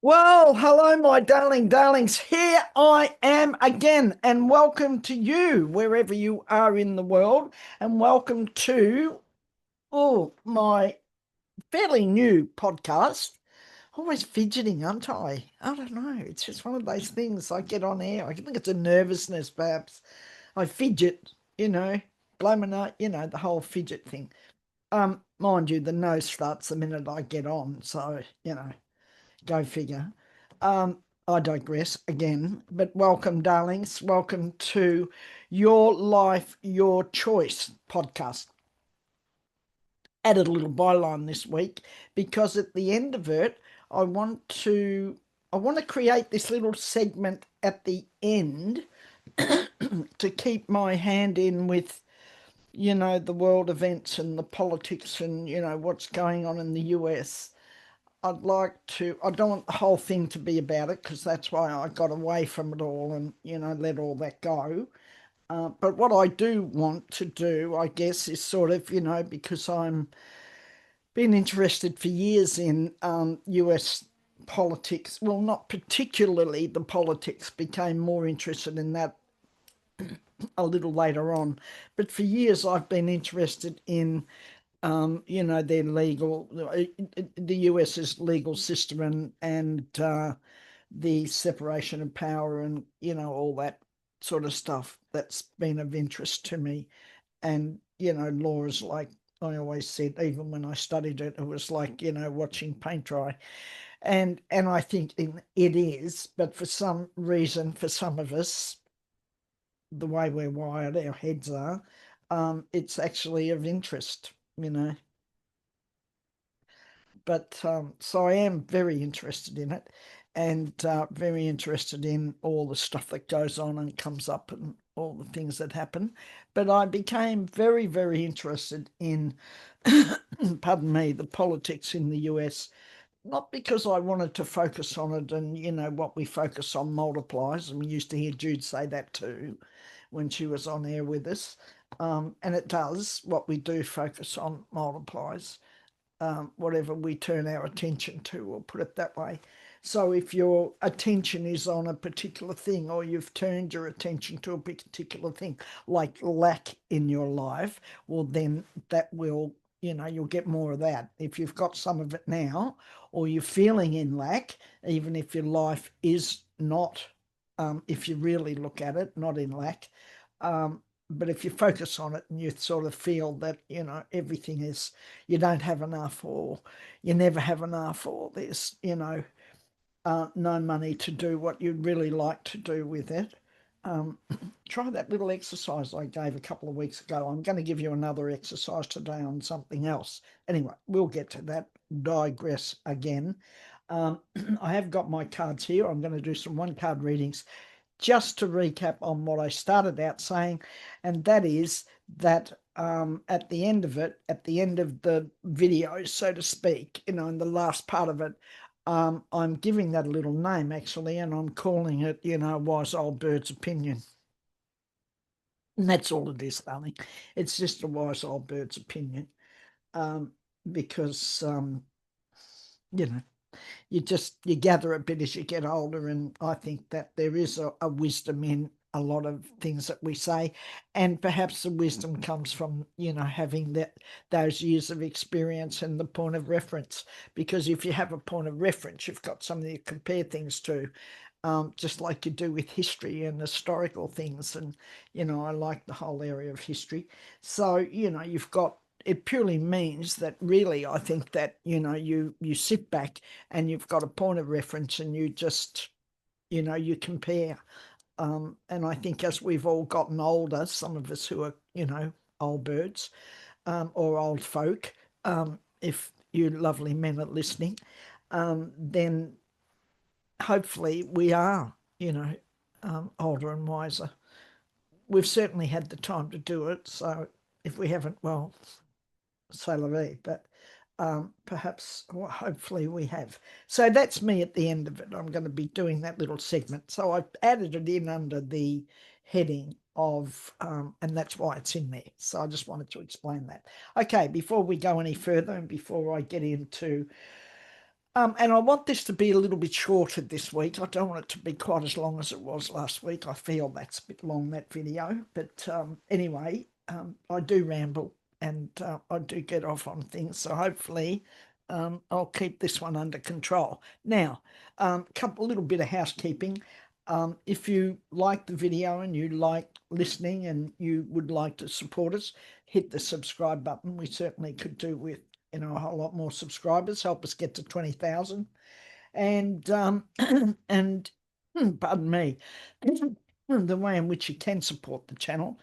Well, hello, my darlings. Here I am again, and welcome to you wherever you are in the world, and welcome to my fairly new podcast. Always fidgeting, aren't I? I don't know. It's just one of those things. I get on air. I think it's a nervousness, perhaps. I fidget, blow my nose, the whole fidget thing. Mind you, the nose starts the minute I get on, so go figure. I digress again, but welcome, darlings. Welcome to Your Life, Your Choice podcast. Added a little byline this week because at the end of it, I want to create this little segment at the end to keep my hand in with the world events and the politics and what's going on in the US. I don't want the whole thing to be about it because that's why I got away from it all and, let all that go. But what I do want to do, I guess, is sort of, because I'm been interested for years in US politics. Well, not particularly the politics, became more interested in that a little later on. But for years, I've been interested in their legal, the US's legal system and the separation of power and all that sort of stuff that's been of interest to me. And laws, like I always said, even when I studied it, it was like watching paint dry. And I think it is, but for some reason, for some of us, the way we're wired, our heads are, it's actually of interest. But so I am very interested in it, and very interested in all the stuff that goes on and comes up and all the things that happen. But I became very, very interested in, pardon me, the politics in the US, not because I wanted to focus on it and, what we focus on multiplies. And we used to hear Jude say that too when she was on air with us. And it does, what we do focus on multiplies, whatever we turn our attention to, we'll put it that way. So if your attention is on a particular thing, or you've turned your attention to a particular thing, like lack in your life, well, then that will, you'll get more of that. If you've got some of it now, or you're feeling in lack, even if your life is not, if you really look at it, not in lack, but if you focus on it and you sort of feel that everything is, you don't have enough, or you never have enough, or there's no money to do what you'd really like to do with it, um, try that little exercise I gave a couple of weeks ago. I'm going to give you another exercise today on something else. Anyway, we'll get to that. Digress again. I have got my cards here. I'm going to do some one card readings just to recap on what I started out saying, and that is that at the end of it, at the end of the video, so to speak, in the last part of it, I'm giving that a little name actually, and I'm calling it, Wise Old Bird's Opinion. And that's all it is, darling. It's just a wise old bird's opinion, because, you know, you gather a bit as you get older, and I think that there is a wisdom in a lot of things that we say, and perhaps the wisdom comes from having those years of experience and the point of reference. Because if you have a point of reference, you've got something to compare things to, just like you do with history and historical things. And I like the whole area of history, so you've got, it purely means that, really, I think that you sit back and you've got a point of reference, and you just you compare. And I think as we've all gotten older, some of us who are old birds, or old folk, if you lovely men are listening, then hopefully we are older and wiser. We've certainly had the time to do it, so if we haven't, well, c'est la vie, but perhaps, well, hopefully we have. So that's me at the end of it. I'm going to be doing that little segment. So I've added it in under the heading of, and that's why it's in there. So I just wanted to explain that. Okay, before we go any further and before I get into And I want this to be a little bit shorter this week. I don't want it to be quite as long as it was last week. I feel that's a bit long, that video. But anyway, I do ramble and I do get off on things. So hopefully I'll keep this one under control. Now, a little bit of housekeeping. If you like the video and you like listening and you would like to support us, hit the subscribe button. We certainly could do with a whole lot more subscribers, help us get to 20,000. And and pardon me, the way in which you can support the channel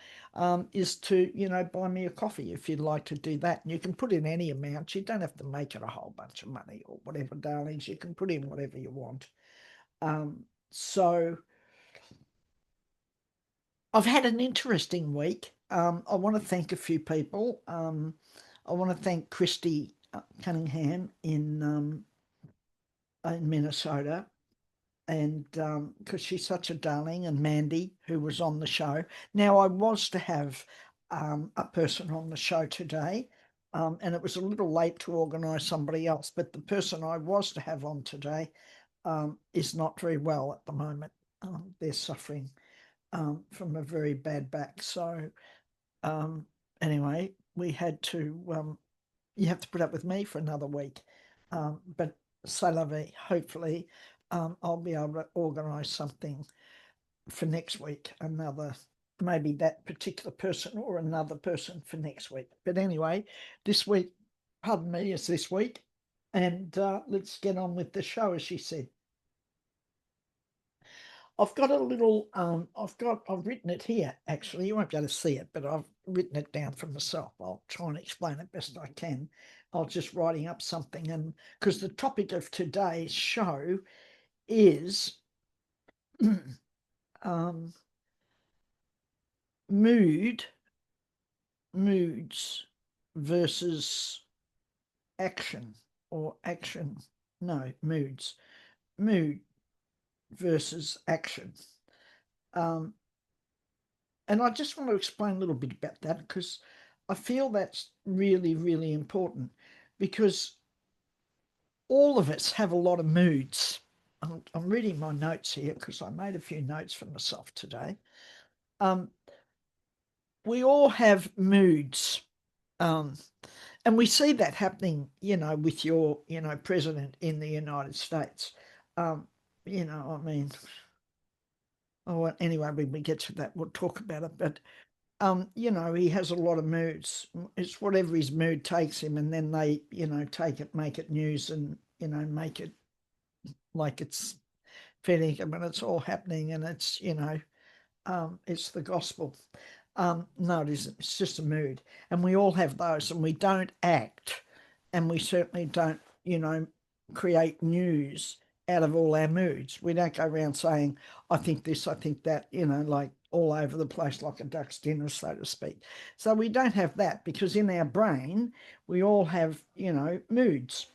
is to buy me a coffee if you'd like to do that. And you can put in any amount. You don't have to make it a whole bunch of money or whatever, darlings. You can put in whatever you want. So I've had an interesting week. I want to thank a few people. I want to thank Christy Cunningham in Minnesota, and because she's such a darling, and Mandy, who was on the show. Now, I was to have a person on the show today, and it was a little late to organise somebody else, but the person I was to have on today is not very well at the moment. They're suffering from a very bad back. So anyway, we had to, you have to put up with me for another week. But c'est la vie. Hopefully, I'll be able to organise something for next week, maybe that particular person or another person for next week. But anyway, this week, pardon me, is this week. And let's get on with the show, as she said. I've got a little, I've written it here, actually. You won't be able to see it, but I've written it down for myself. I'll try and explain it best I can. I was just writing up something, and because the topic of today's show is moods versus action, or action, no, mood versus action. And I just want to explain a little bit about that, because I feel that's really, really important, because all of us have a lot of moods. I'm reading my notes here because I made a few notes for myself today. We all have moods. And we see that happening, with your, president in the United States. I mean, oh, anyway, when we get to that, we'll talk about it. But he has a lot of moods. It's whatever his mood takes him, and then they, take it, make it news, and make it like it's fitting him, and it's all happening, and it's it's the gospel. No, it isn't. It's just a mood, and we all have those, and we don't act, and we certainly don't, create news out of all our moods. We don't go around saying, I think this, I think that, like all over the place, like a duck's dinner, so to speak. So we don't have that, because in our brain, we all have, moods.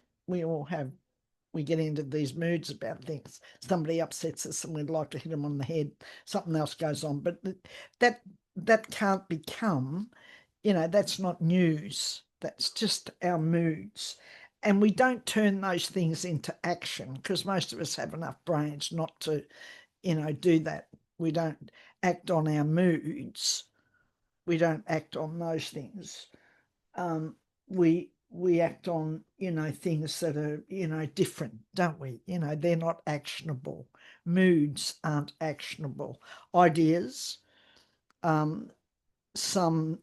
We get into these moods about things. Somebody upsets us and we'd like to hit them on the head. Something else goes on, but that can't become, that's not news. That's just our moods. And we don't turn those things into action, because most of us have enough brains not to, do that. We don't act on our moods. We don't act on those things. We act on, things that are, different, don't we? They're not actionable. Moods aren't actionable. Ideas, some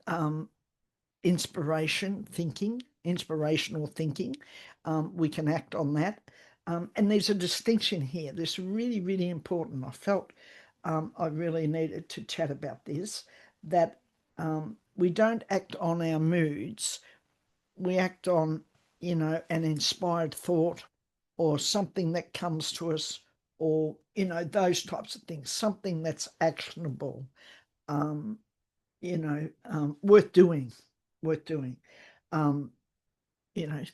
inspirational thinking, we can act on that. And there's a distinction here. This is really, really important. I felt I really needed to chat about this, that we don't act on our moods. We act on, an inspired thought, or something that comes to us, or, those types of things, something that's actionable, worth doing, worth doing. You know,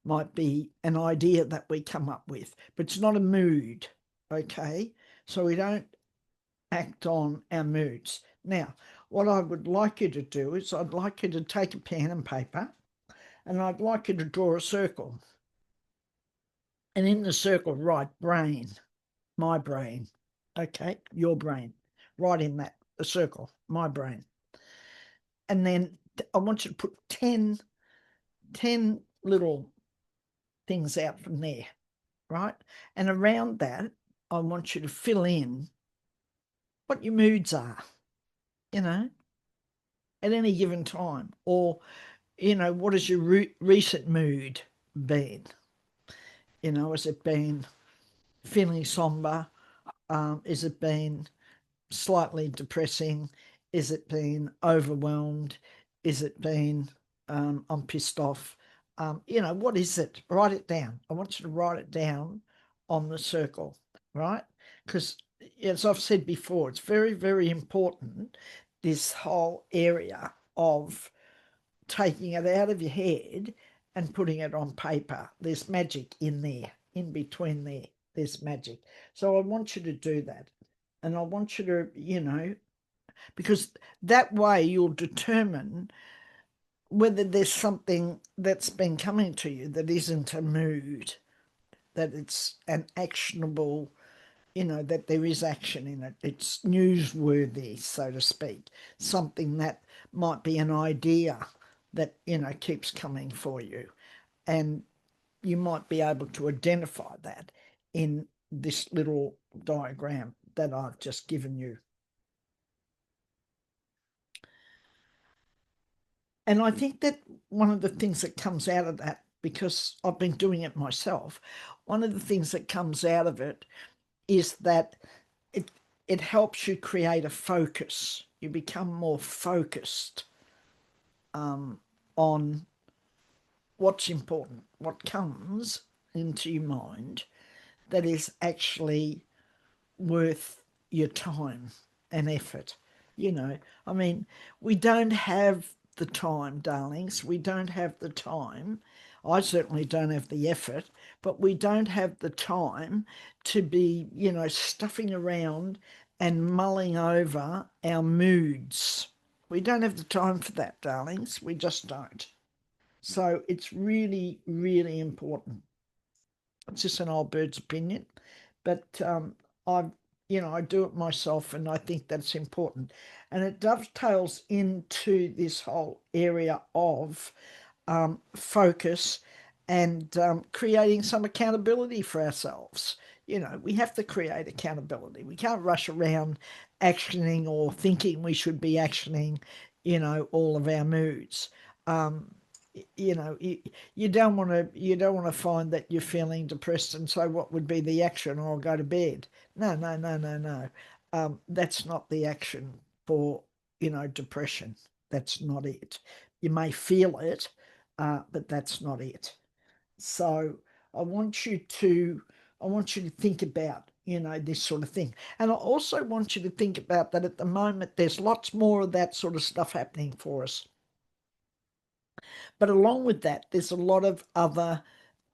might be an idea that we come up with, but it's not a mood, okay? So we don't act on our moods. Now, what I would like you to do is I'd like you to take a pen and paper, and I'd like you to draw a circle. And in the circle, write brain, my brain. Okay, your brain. Right in that, the circle, my brain. And then I want you to put 10 little things out from there, right? And around that, I want you to fill in what your moods are, you know, at any given time. Or, what has your recent mood been? Has it been feeling somber? Is it been slightly depressing? Is it been overwhelmed? Is it been I'm pissed off? What is it? Write it down. I want you to write it down on the circle, right? Because as I've said before, it's very, very important, this whole area of taking it out of your head and putting it on paper. There's magic in there, in between there. There's magic. So I want you to do that. And I want you to, because that way you'll determine whether there's something that's been coming to you that isn't a mood, that it's an actionable, that there is action in it. It's newsworthy, so to speak, something that might be an idea that, keeps coming for you. And you might be able to identify that in this little diagram that I've just given you. And I think that one of the things that comes out of that, because I've been doing it myself, one of the things that comes out of it is that it it helps you create a focus. You become more focused on what's important, what comes into your mind that is actually worth your time and effort. You know, I mean, we don't have the time, darlings. We don't have the time. I certainly don't have the effort, but we don't have the time to be, stuffing around and mulling over our moods. We don't have the time for that, darlings. We just don't. So it's really, really important. It's just an old bird's opinion, but I, I do it myself, and I think that's important, and it dovetails into this whole area of focus and creating some accountability for ourselves. We have to create accountability. We can't rush around actioning or thinking we should be actioning, all of our moods. Um, you know, you, you don't want to find that you're feeling depressed and so what would be the action? Or I'll go to bed. No, no, no, no, no. That's not the action for, depression. That's not it. You may feel it, but that's not it. So I want you to I want you to think about, this sort of thing. And I also want you to think about that at the moment there's lots more of that sort of stuff happening for us. But along with that, there's a lot of other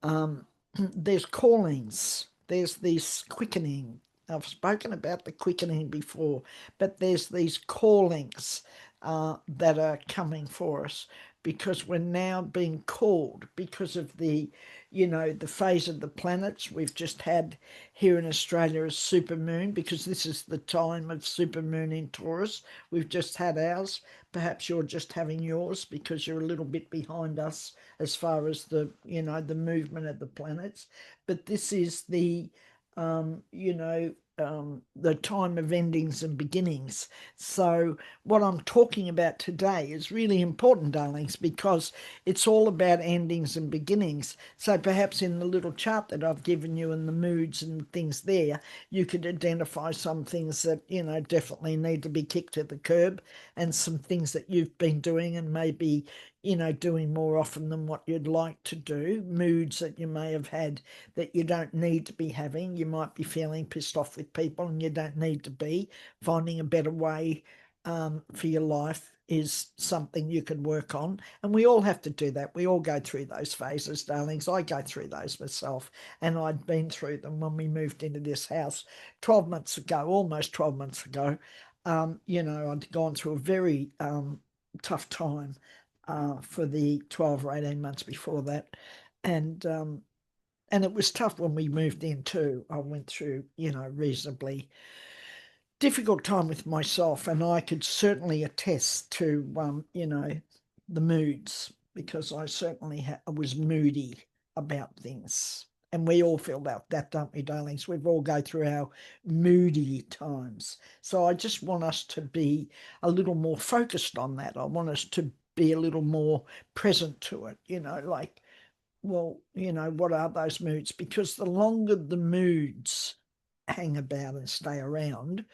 um, there's callings, there's this quickening. I've spoken about the quickening before, but there's these callings that are coming for us because we're now being called because of the phase of the planets. We've just had here in Australia a super moon because this is the time of super moon in Taurus. We've just had ours. Perhaps you're just having yours because you're a little bit behind us as far as the movement of the planets. But this is the time of endings and beginnings. So what I'm talking about today is really important, darlings, because it's all about endings and beginnings. So perhaps in the little chart that I've given you and the moods and things there, you could identify some things that, definitely need to be kicked to the curb and some things that you've been doing and maybe doing more often than what you'd like to do, moods that you may have had that you don't need to be having. You might be feeling pissed off with people and you don't need to be. Finding a better way for your life is something you can work on. And we all have to do that. We all go through those phases, darlings. I go through those myself, and I'd been through them when we moved into this house 12 months ago, almost 12 months ago. I'd gone through a very tough time for the 12 or 18 months before that. And And it was tough when we moved in too. I went through, reasonably difficult time with myself, and I could certainly attest to, the moods because I certainly was moody about things. And we all feel that, don't we, darlings? We've all go through our moody times. So I just want us to be a little more focused on that. I want us to be a little more present to it, like, well, what are those moods? Because the longer the moods hang about and stay around,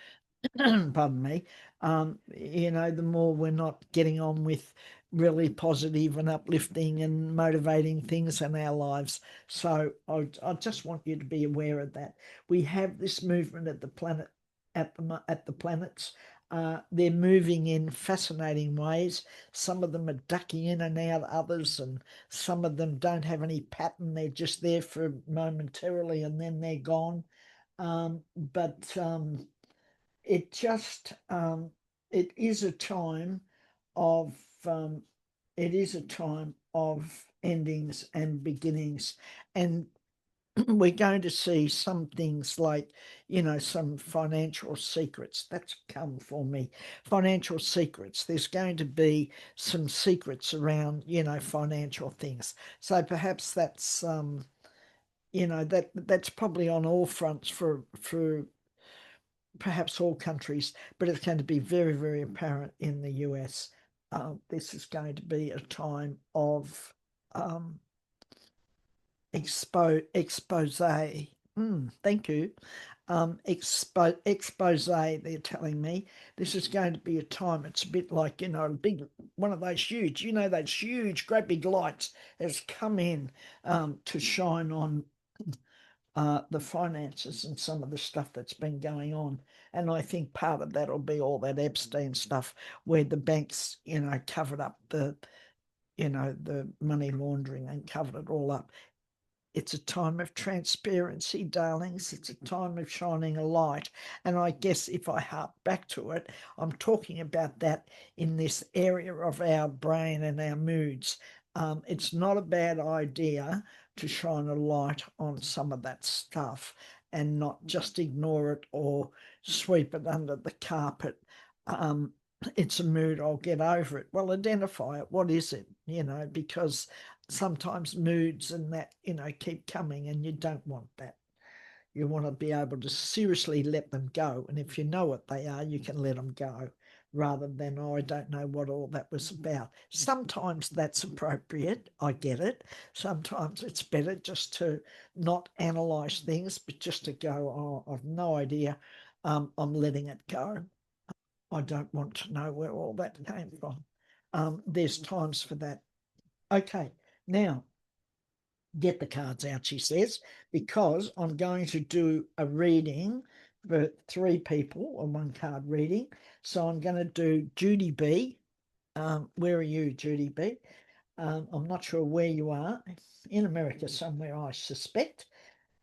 pardon me, the more we're not getting on with really positive and uplifting and motivating things in our lives. So I just want you to be aware of that. We have this movement at the planet, at the planets. They're moving in fascinating ways. Some of them are ducking in and out, others, and some of them don't have any pattern. They're just there for momentarily and then they're gone. But it just it is a time of um, it is a time of endings and beginnings, and we're going to see some things like, some financial secrets that's come for me. Financial secrets, there's going to be some secrets around, financial things. So perhaps that's probably on all fronts for perhaps all countries, but it's going to be very, very apparent in the US. This is going to be a time of um, expose. Thank you. Expose, they're telling me. This is going to be a time, it's a bit like, a big, one of those huge, those huge, great big lights has come in to shine on the finances and some of the stuff that's been going on. And I think part of that will be all that Epstein stuff where the banks, covered up the money laundering and covered it all up. It's a time of transparency, darlings. It's a time of shining a light. And I guess if I harp back to it, I'm talking about that in this area of our brain and our moods. It's not a bad idea to shine a light on some of that stuff and not just ignore it or sweep it under the carpet. Um, it's a mood, I'll get over it. Well, identify it. What is it? Because sometimes moods and that, keep coming, and you don't want that. You want to be able to seriously let them go. And if you know what they are, you can let them go rather than, oh, I don't know what all that was about. Sometimes that's appropriate. I get it. Sometimes it's better just to not analyze things, but just to go, oh, I've no idea. I'm letting it go. I don't want to know where all that came from. There's times for that. Okay, now get the cards out, she says, because I'm going to do a reading for 3 people, a 1 card reading. So I'm going to do Judy B. Where are you, Judy B? I'm not sure where you are. In America somewhere, I suspect.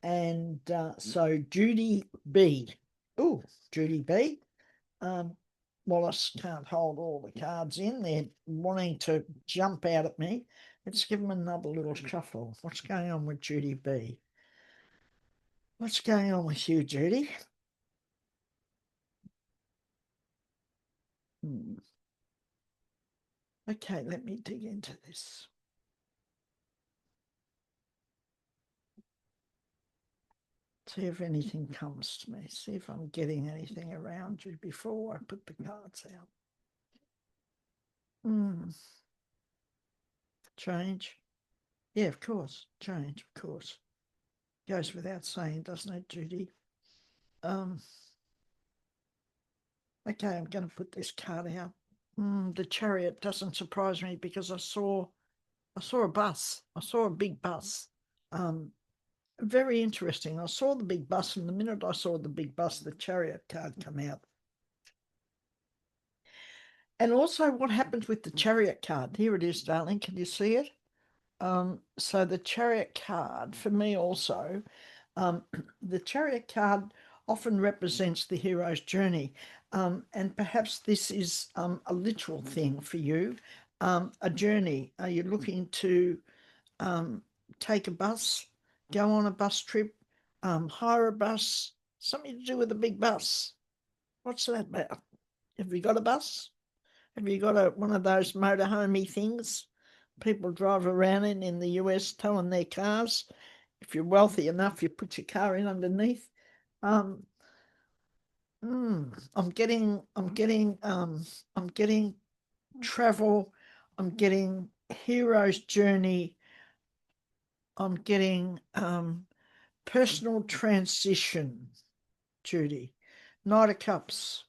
And so Judy B. Oh, Judy B. Wallace can't hold all the cards in. They're wanting to jump out at me. Let's give them another little shuffle. What's going on with Judy B? What's going on with you, Judy? Okay, let me dig into this. See if anything comes to me. See if I'm getting anything around you before I put the cards out. Change. Yeah, of course. Change, of course. Goes without saying, doesn't it, Judy? Okay, I'm going to put this card out. The Chariot doesn't surprise me because I saw a bus. I saw a big bus. Very interesting. I saw the big bus, and the minute I saw the big bus, the Chariot card come out. And also, what happens with the Chariot card? Here it is, darling. Can you see it? So the Chariot card for me also, um, the Chariot card often represents the hero's journey. And perhaps this is a literal thing for you, a journey. Are you looking to take a bus go on a bus trip, hire a bus, something to do with a big bus. What's that about? Have you got a bus? Have you got one of those motorhomey things people drive around in the US towing their cars? If you're wealthy enough, you put your car in underneath. Um, I'm getting travel. I'm getting hero's journey. I'm getting personal transition, Judy. Knight of Cups.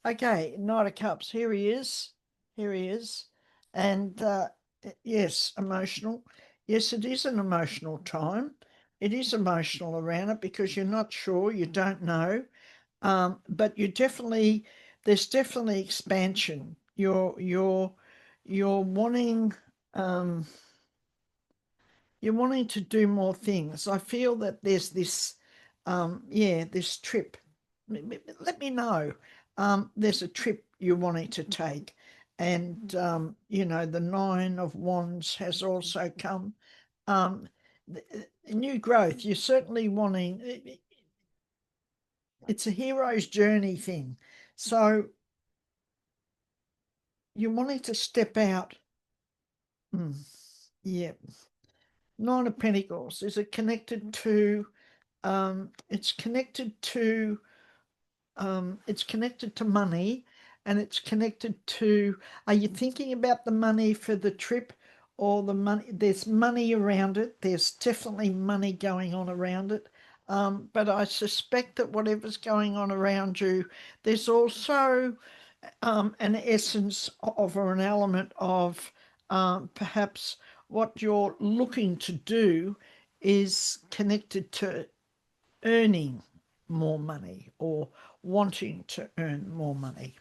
Okay, Knight of Cups. Here he is. Here he is. And yes, emotional. Yes, it is an emotional time. It is emotional around it because you're not sure, you don't know. But there's definitely expansion. You're wanting um, you're wanting to do more things. I feel that there's this, this trip. Let me know. There's a trip you're wanting to take. And, the Nine of Wands has also come. Um, New growth. You're certainly wanting, it's a hero's journey thing. So you're wanting to step out. Mm, yeah. Nine of Pentacles. Is it connected to it's connected to money, and it's connected to, are you thinking about the money for the trip, or the money? There's money around it. There's definitely money going on around it. But I suspect that whatever's going on around you, there's also an essence of, or an element of, perhaps what you're looking to do is connected to earning more money or wanting to earn more money.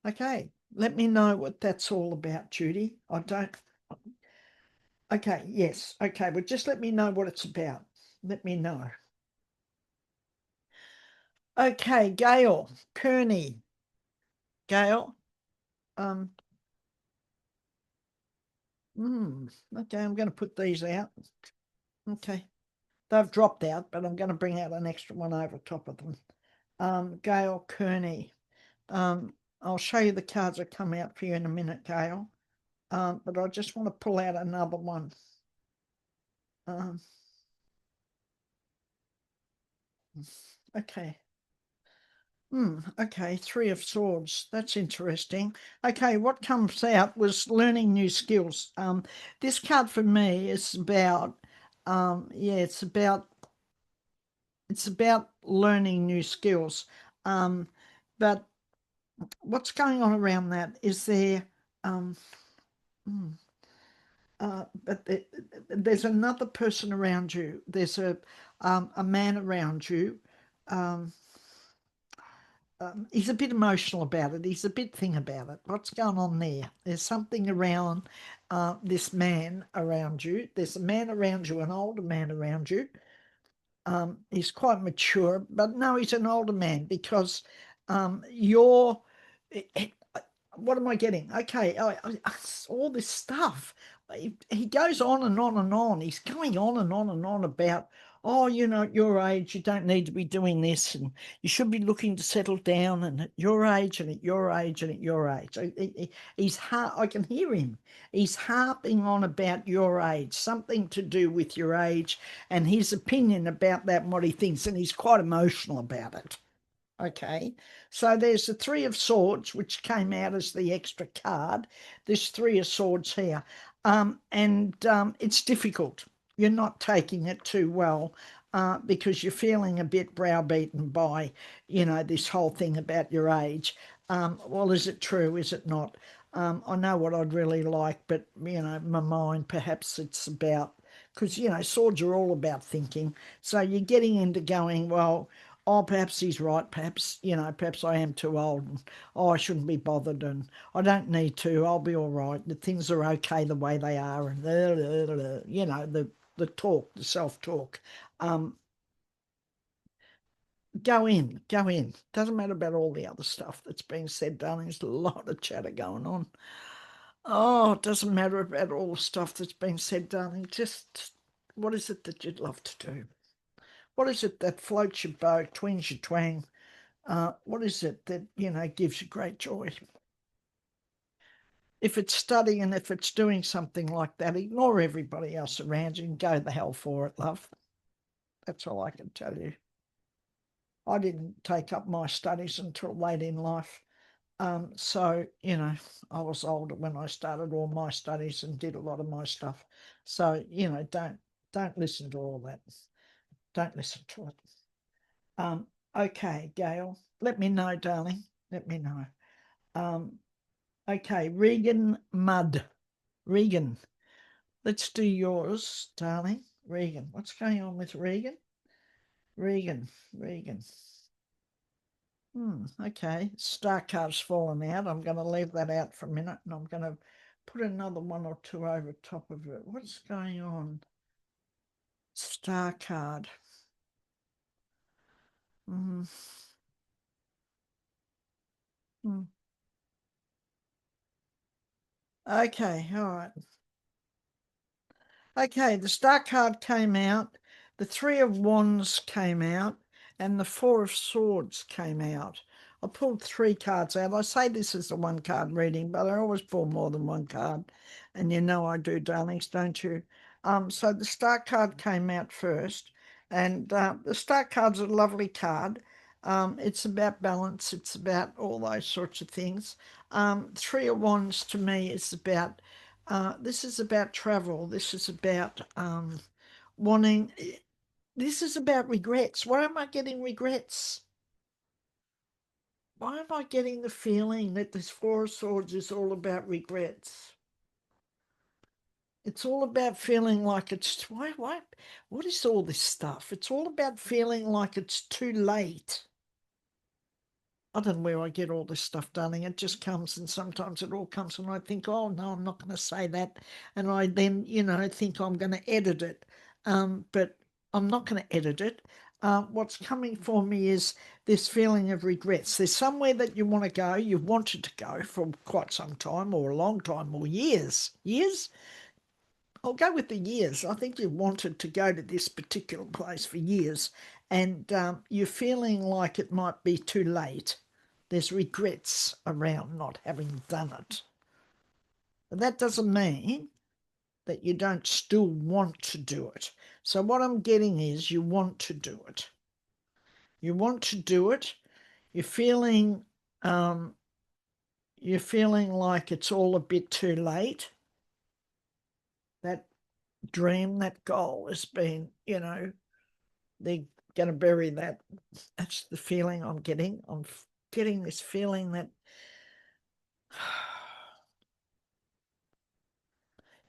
Okay, let me know what that's all about, Judy. I don't. Okay, yes. Okay, but just let me know what it's about. Let me know. Okay, Gail Kearney. Gail. Um. Okay, I'm going to put these out. Okay, they've dropped out, but I'm going to bring out an extra one over top of them. Gail Kearney. I'll show you the cards that come out for you in a minute, Gail. But I just want to pull out another one. Um, okay. Okay, Three of Swords. That's interesting. Okay, what comes out was learning new skills. This card for me is about, it's about learning new skills. But what's going on around that is there, um, hmm, but there's another person around you. There's a man around you. Um, he's a bit emotional about it. He's a bit thing about it. What's going on there? There's something around this man around you. There's a man around you, an older man around you. He's quite mature, but no, he's an older man because you're. What am I getting? Okay, all this stuff. He goes on and on and on. He's going on and on and on about, oh, at your age, you don't need to be doing this, and you should be looking to settle down, and at your age, and at your age, and at your age. I can hear him. He's harping on about your age, something to do with your age, and his opinion about that and what he thinks, and he's quite emotional about it. Okay, so there's the Three of Swords, which came out as the extra card. There's Three of Swords here. And it's difficult. You're not taking it too well because you're feeling a bit browbeaten by, this whole thing about your age. Well, is it true? Is it not? I know what I'd really like, but, my mind, perhaps it's about, because, swords are all about thinking. So you're getting into going, well, oh, perhaps he's right. Perhaps I am too old. And, oh, I shouldn't be bothered, and I don't need to. I'll be all right. The things are okay the way they are, and the talk, the self-talk. Um, go in, go in. Doesn't matter about all the other stuff that's being said, darling. There's a lot of chatter going on. Oh, it doesn't matter about all the stuff that's been said, darling. Just what is it that you'd love to do? What is it that floats your boat, twings your twang? What is it that, gives you great joy? If it's studying, if it's doing something like that, ignore everybody else around you and go the hell for it, love. That's all I can tell you. I didn't take up my studies until late in life. So, I was older when I started all my studies and did a lot of my stuff. So, don't listen to all that. Don't listen to it. Okay, Gail, let me know, darling. Let me know. Um, okay, Regan Mudd. Regan, let's do yours, darling. Regan, what's going on with Regan? Regan. Okay, star card's fallen out. I'm going to leave that out for a minute and I'm going to put another one or two over top of it. What's going on? Star card. Mm, mm. Okay, all right. Okay, the star card came out, the three of wands came out, and the four of swords came out. I pulled three cards out. I say this is a one card reading, but I always pull more than one card. And you know I do, darlings, don't you? So the star card came out first, and the star card's a lovely card. It's about balance, it's about all those sorts of things. Three of wands to me is about this is about travel. This is about wanting. This is about regrets. Why am I getting regrets? Why am I getting the feeling that this Four of Swords is all about regrets? It's all about feeling like it's why what is all this stuff? It's all about feeling like it's too late. I don't know where I get all this stuff, darling. It just comes, and sometimes it all comes, and I think, oh no, I'm not going to say that, and I then, think I'm going to edit it, but I'm not going to edit it. What's coming for me is this feeling of regrets. There's somewhere that you want to go, you've wanted to go for quite some time, or a long time, or years. Years? I'll go with the years. I think you wanted to go to this particular place for years, and you're feeling like it might be too late. There's regrets around not having done it. But that doesn't mean that you don't still want to do it. So what I'm getting is you want to do it. You want to do it. You're feeling um, you're feeling like it's all a bit too late. That dream, that goal has been, they're going to bury that. That's the feeling I'm getting. I'm getting this feeling that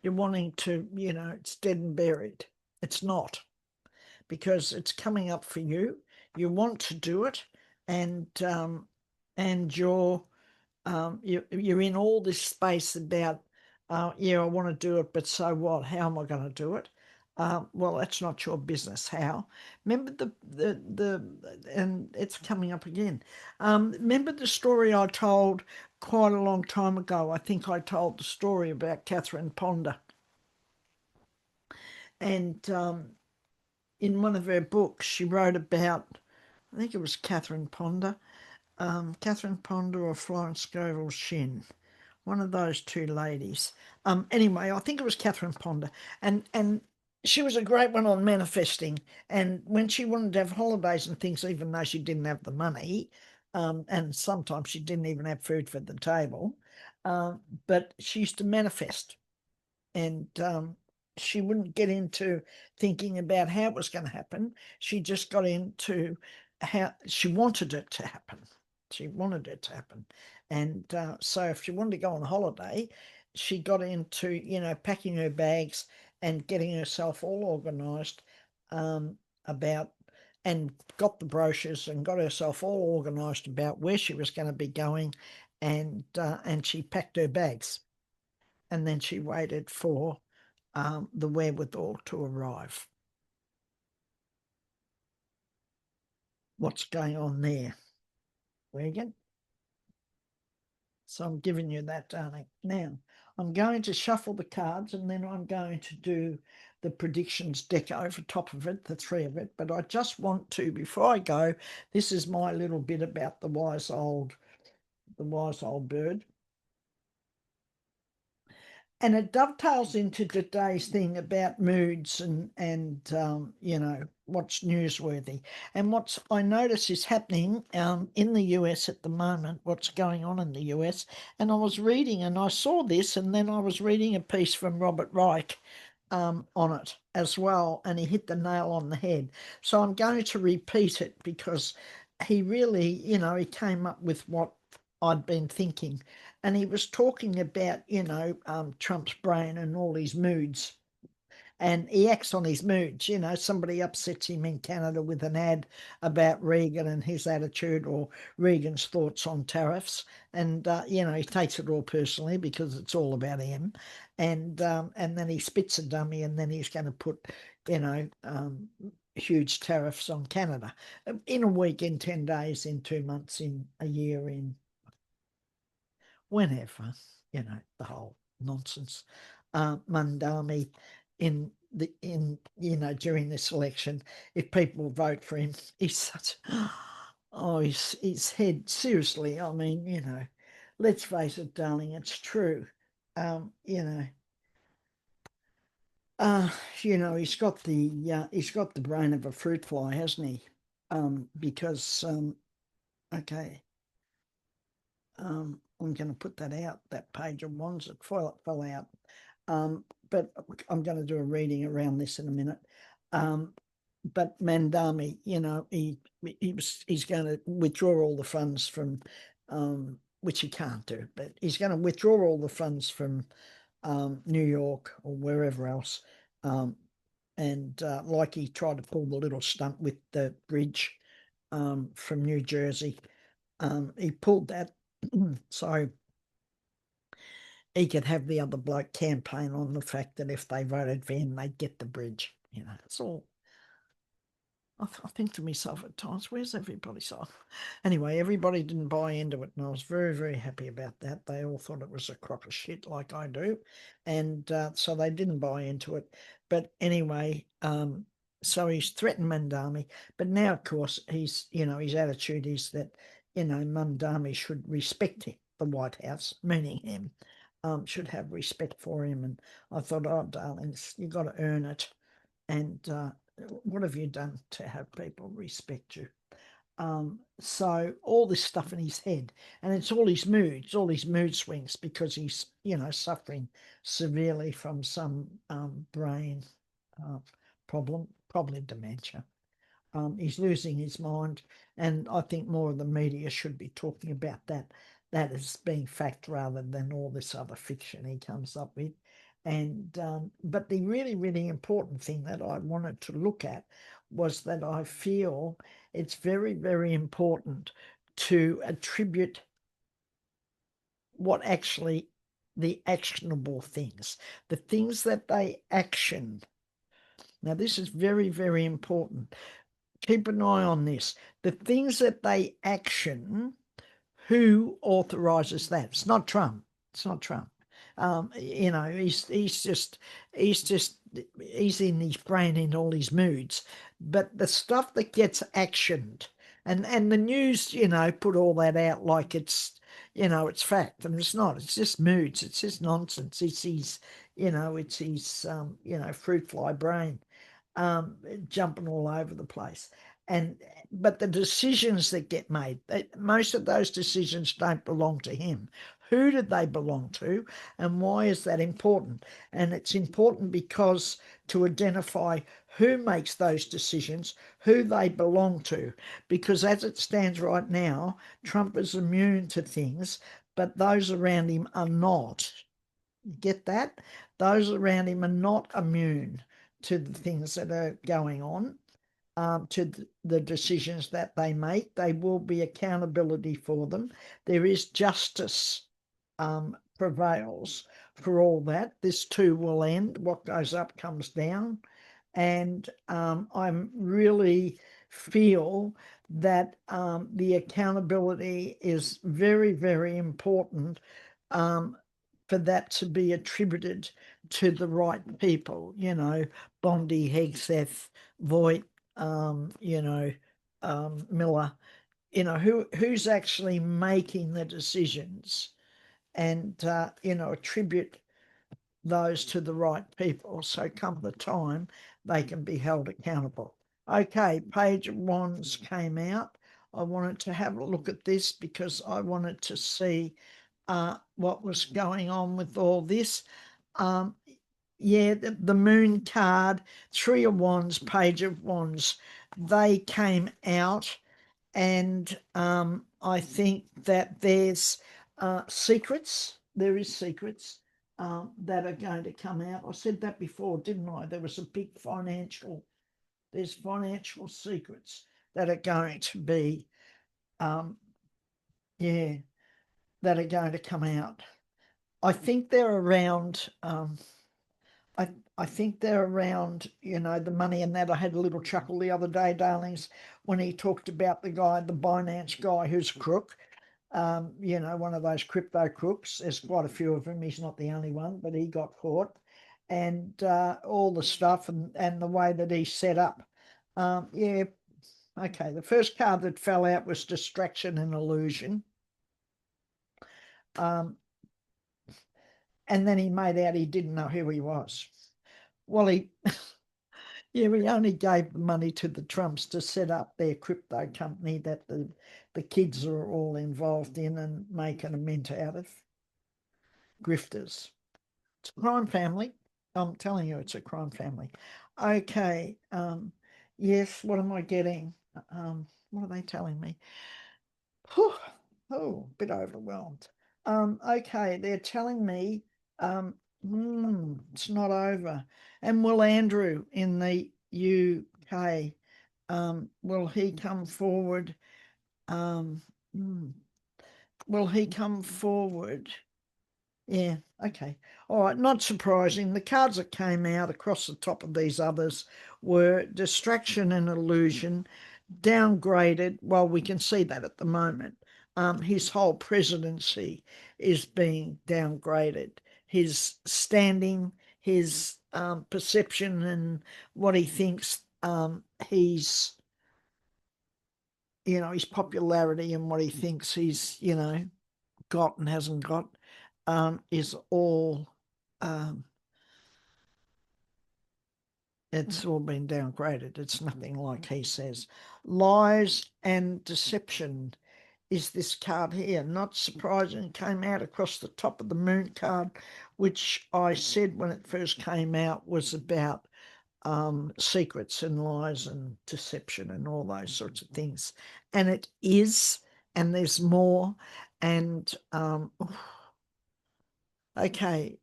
you're wanting to, it's dead and buried. It's not, because it's coming up for you. You want to do it, and you're in all this space about, yeah, I want to do it, but so what? How am I going to do it? Well, that's not your business. How? Remember and it's coming up again. Remember the story I told quite a long time ago? I think I told the story about Catherine Ponder, and in one of her books, she wrote about, I think it was Catherine Ponder or Florence Scovel Shinn, one of those two ladies. Anyway, I think it was Catherine Ponder, and she was a great one on manifesting. And when she wanted to have holidays and things, even though she didn't have the money, and sometimes she didn't even have food for the table, but she used to manifest, and she wouldn't get into thinking about how it was going to happen. She just got into how she wanted it to happen. She wanted it to happen. And so if she wanted to go on holiday, she got into, packing her bags and getting herself all organized about, and got the brochures and got herself all organized about where she was going to be going. And she packed her bags, and then she waited for the wherewithal to arrive. What's going on there, Regan? So I'm giving you that, darling. Now, I'm going to shuffle the cards, and then I'm going to do the predictions deck over top of it, the three of it. But I just want to, before I go, this is my little bit about the wise old bird. And it dovetails into today's thing about moods and you know, what's newsworthy. And what's I notice is happening in the US at the moment, what's going on in the US. And I was reading and I saw this, and then I was reading a piece from Robert Reich on it as well, and he hit the nail on the head. So I'm going to repeat it because he really, you know, he came up with what I'd been thinking. And he was talking about, you know, Trump's brain and all his moods. And he acts on his moods. You know, somebody upsets him in Canada with an ad about Reagan and his attitude, or Reagan's thoughts on tariffs. And, you know, he takes it all personally because it's all about him. And then he spits a dummy, and then he's going to put, you know, huge tariffs on Canada in a week, in 10 days, in 2 months, in a year, in whenever, you know, the whole nonsense. Mundami in you know, during this election, if people vote for him, he's such oh, his head, seriously, I mean, you know, let's face it, darling, it's true. You know, uh, you know, he's got the brain of a fruit fly, hasn't he? Because okay, I'm going to put that out, that page of wands. It fell out. But I'm going to do a reading around this in a minute. But Mandami, you know, he's going to withdraw all the funds from, which he can't do, but he's going to withdraw all the funds from New York or wherever else. And like he tried to pull the little stunt with the bridge from New Jersey, he pulled that. So he could have the other bloke campaign on the fact that if they voted for him, they'd get the bridge. You know, it's all. I think to myself at times, where's everybody? So, anyway, everybody didn't buy into it, and I was very, very happy about that. They all thought it was a crock of shit, like I do, and so they didn't buy into it. But anyway, so he's threatened Mandami, but now, of course, he's, you know, his attitude is that, you know, Mandami should respect him, the White House, meaning him, should have respect for him. And I thought, oh, darlings, you got to earn it. And what have you done to have people respect you? So all this stuff in his head, and it's all his moods, all his mood swings, because he's, you know, suffering severely from some brain uh, problem, probably dementia. He's losing his mind, and I think more of the media should be talking about that as being fact rather than all this other fiction he comes up with. And but the really, really important thing that I wanted to look at was that I feel it's very, very important to attribute what actually the actionable things, the things that they action. Now, this is very, very important. Keep an eye on this. The things that they action, who authorizes that? It's not Trump. It's not Trump. You know, he's just he's in his brain in all his moods. But the stuff that gets actioned, and the news, you know, put all that out like it's, you know, it's fact, and it's not. It's just moods. It's just nonsense. It's his, you know, it's his you know, fruit fly brain jumping all over the place. And but the decisions that get made, most of those decisions don't belong to him. Who did they belong to, and why is that important? And it's important because to identify who makes those decisions, who they belong to, because as it stands right now, Trump is immune to things, but those around him are not. Get that? Those around him are not immune to the things that are going on, to the decisions that they make. There will be accountability for them. There is justice prevails for all that. This too will end. What goes up comes down. And I'm really feel that the accountability is very, very important for that to be attributed to the right people, Bondi, Hegseth, Voigt, Miller, who's actually making the decisions, and attribute those to the right people, so come the time they can be held accountable. Okay, Page of Wands came out. I wanted to have a look at this because I wanted to see what was going on with all this. Yeah, the Moon card, Three of Wands, Page of Wands, they came out, and I think that there's secrets. There is secrets that are going to come out. I said that before, didn't I? There's financial secrets that are going to be, yeah, that are going to come out. I think they're around. I I think they're around, the money and that. I had a little chuckle the other day, darlings, when he talked about the Binance guy who's a crook. One of those crypto crooks. There's quite a few of them. He's not the only one, but he got caught, and all the stuff and the way that he set up. Yeah, okay. The first card that fell out was distraction and illusion. Um, and then he made out he didn't know who he was. Well, yeah, he only gave the money to the Trumps to set up their crypto company that the kids are all involved in and making a mint out of. Grifters. It's a crime family. I'm telling you, it's a crime family. Okay. Yes, what am I getting? What are they telling me? Whew, oh, a bit overwhelmed. Okay, they're telling me it's not over. And will Andrew in the UK, will he come forward? Um, hmm, will he come forward? Yeah, okay. All right, not surprising. The cards that came out across the top of these others were distraction and illusion, downgraded. Well, we can see that at the moment. His whole presidency is being downgraded. His standing, his perception, and what he thinks he's, his popularity and what he thinks he's, got and hasn't got, is all, um, it's all been downgraded. It's nothing like he says. Lies and deception is this card here. Not surprising, came out across the top of the Moon card, which I said when it first came out was about secrets and lies and deception and all those sorts of things. And it is, and there's more. And okay,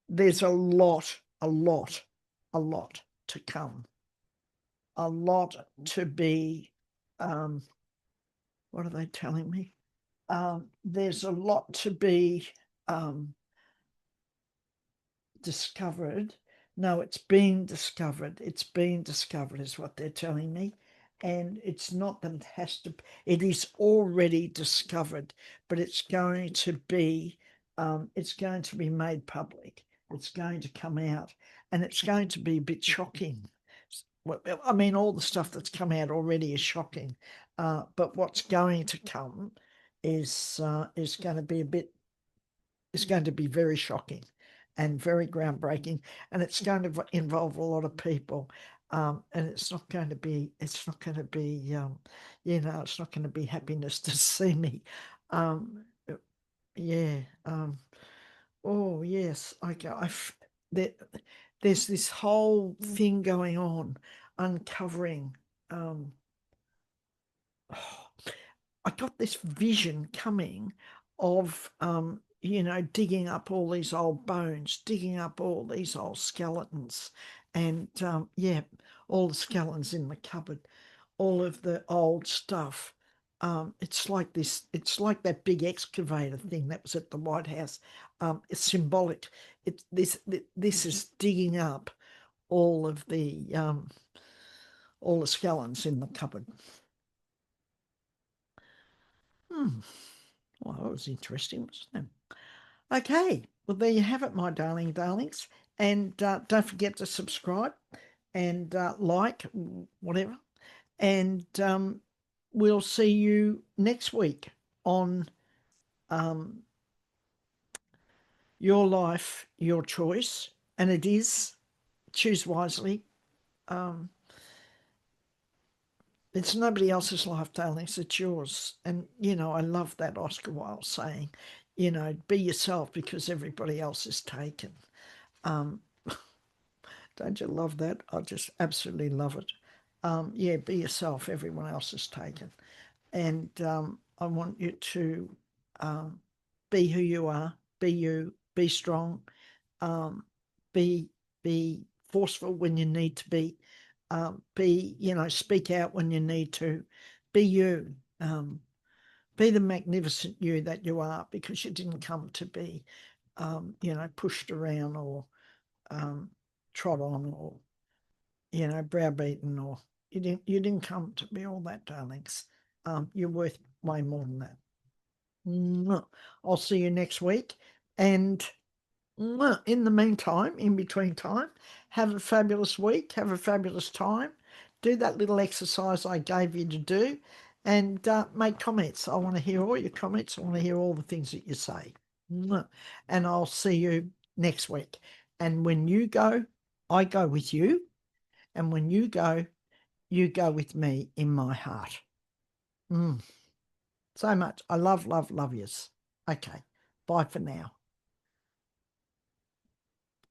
there's a lot to come, a lot to be. What are they telling me? There's a lot to be discovered. No, it's been discovered. It's been discovered, is what they're telling me. And it's not that it has to, it is already discovered, but it's going to be, made public. It's going to come out, and it's going to be a bit shocking. I mean, all the stuff that's come out already is shocking, but what's going to come is going to be very shocking and very groundbreaking, and it's going to involve a lot of people, and it's not going to be it's not going to be happiness to see me. Yeah. Oh yes, okay. There, there's this whole thing going on, uncovering. Um, I got this vision coming of, digging up all these old bones, digging up all these old skeletons, and yeah, all the skeletons in the cupboard, all of the old stuff. It's like this. It's like that big excavator thing that was at the White House. It's symbolic. This is digging up all of the skeletons in the cupboard. Hmm. Well, that was interesting, wasn't it? Okay, well, there you have it, my darlings. And don't forget to subscribe and like, whatever. And we'll see you next week on um, Your Life, Your Choice. And it is choose wisely. Um, it's nobody else's life, darlings. It's yours. And, I love that Oscar Wilde saying, be yourself because everybody else is taken. Um, don't you love that? I just absolutely love it. Yeah, be yourself. Everyone else is taken. And I want you to um, be who you are. Be you. Be strong. Um, be be forceful when you need to be. Speak out when you need to. Be you. Be the magnificent you that you are, because you didn't come to be, pushed around or um, trod on or browbeaten, or you didn't come to be all that, darlings. You're worth way more than that. I'll see you next week. And in the meantime, in between time, have a fabulous week, have a fabulous time. Do that little exercise I gave you to do, and make comments. I want to hear all your comments. I want to hear all the things that you say. And I'll see you next week. And when you go, I go with you. And when you go with me in my heart. So much. I love, love, love yous. Okay. Bye for now.